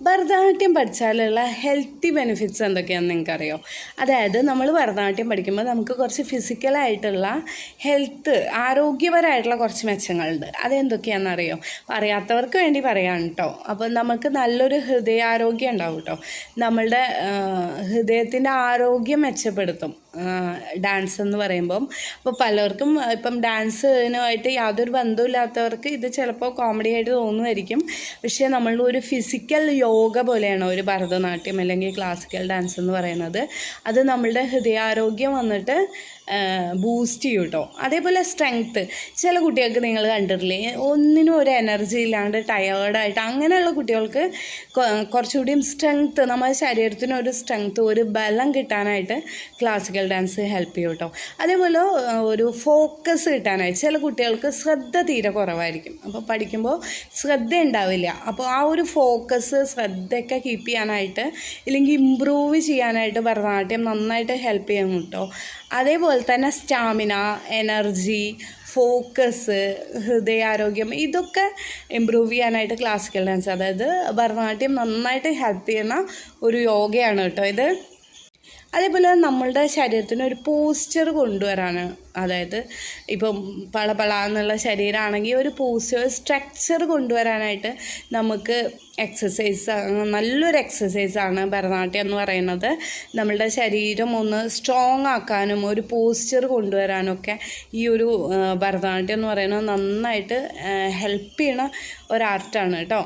Bharatanatyam പഠിച്ചാലുള്ള healthy benefits എന്തൊക്കെയാണെന്ന് നിങ്ങൾക്കറിയോ? അതായത് നമ്മൾ ഭരതനാട്യം പഠിക്കുമ്പോൾ നമുക്ക് കുറച്ച് ഫിസിക്കലായിട്ടുള്ള ഹെൽത്ത്, ആരോഗ്യപരമായിട്ടുള്ള കുറച്ച് മെച്ചങ്ങളുണ്ട്. അതെന്തൊക്കെയാണെന്നറിയോ? അറിയാത്തവർക്ക് വേണ്ടി പറയാം കേട്ടോ. അപ്പം നമുക്ക് നല്ലൊരു ഹൃദയാരോഗ്യം ഉണ്ടാവും കേട്ടോ. നമ്മളുടെ ഹൃദയത്തിൻ്റെ ആരോഗ്യം മെച്ചപ്പെടുത്തും ഡാൻസ് എന്ന് പറയുമ്പം. അപ്പോൾ പലർക്കും ഇപ്പം ഡാൻസിനുമായിട്ട് യാതൊരു ബന്ധമില്ലാത്തവർക്ക് ഇത് ചിലപ്പോൾ കോമഡി ആയിട്ട് തോന്നുമായിരിക്കും. പക്ഷേ നമ്മളുടെ ഒരു ഫിസിക്കൽ യോഗ പോലെയാണ് ഒരു ഭരതനാട്യം അല്ലെങ്കിൽ ക്ലാസിക്കൽ ഡാൻസ് എന്ന് പറയുന്നത്. അത് നമ്മളുടെ ഹൃദയാരോഗ്യം വന്നിട്ട് ബൂസ്റ്റ് ചെയ്യും കേട്ടോ. അതേപോലെ സ്ട്രെങ്ത്ത്, ചില കുട്ടികൾക്ക് നിങ്ങൾ കണ്ടിട്ടില്ലേ, ഒന്നിനും ഒരു എനർജി ഇല്ലാണ്ട് ടയേർഡായിട്ട്, അങ്ങനെയുള്ള കുട്ടികൾക്ക് കുറച്ചുകൂടിയും സ്ട്രെങ്ത്ത്, നമ്മുടെ ശരീരത്തിന് ഒരു സ്ട്രെങ്ത്ത്, ഒരു ബലം കിട്ടാനായിട്ട് ക്ലാസിക്കൽ ഡാൻസ് ഹെൽപ്പ് ചെയ്യും കേട്ടോ. അതേപോലെ ഒരു ഫോക്കസ് കിട്ടാനായിട്ട് ചില കുട്ടികൾക്ക് ശ്രദ്ധ തീരെ കുറവായിരിക്കും. അപ്പോൾ പഠിക്കുമ്പോൾ ശ്രദ്ധ ഉണ്ടാവില്ല. അപ്പോൾ ആ ഒരു ഫോക്കസ്, ശ്രദ്ധയൊക്കെ കീപ്പ് ചെയ്യാനായിട്ട് ഇല്ലെങ്കിൽ ഇമ്പ്രൂവ് ചെയ്യാനായിട്ട് ഭരതനാട്യം നന്നായിട്ട് ഹെൽപ്പ് ചെയ്യും കേട്ടോ. അതേപോലെ തന്നെ സ്റ്റാമിന, എനർജി, ഫോക്കസ്, ഹൃദയാരോഗ്യം, ഇതൊക്കെ ഇമ്പ്രൂവ് ചെയ്യാനായിട്ട് ക്ലാസിക്കൽ ഡാൻസ്, അതായത് ഭരതനാട്യം നന്നായിട്ട് ഹെൽപ്പ് ചെയ്യുന്ന ഒരു യോഗയാണ് കേട്ടോ ഇത്. അതേപോലെ നമ്മളുടെ ശരീരത്തിന് ഒരു പോസ്ചർ കൊണ്ടുവരാണ്. അതായത് ഇപ്പം എന്നുള്ള ശരീരമാണെങ്കിൽ ഒരു പോസ്ചർ, സ്ട്രക്ചർ കൊണ്ടുവരാനായിട്ട് നമുക്ക് നല്ലൊരു എക്സസൈസാണ് ഭരതനാട്യം എന്ന് പറയുന്നത്. നമ്മളുടെ ശരീരം ഒന്ന് സ്ട്രോങ് ആക്കാനും ഒരു പോസ്ചർ കൊണ്ടുവരാനൊക്കെ ഈ ഒരു ഭരതനാട്യം എന്ന് പറയുന്നത് നന്നായിട്ട് ഹെൽപ്പ് ചെയ്യണ ഒരു ആർട്ടാണ് കേട്ടോ.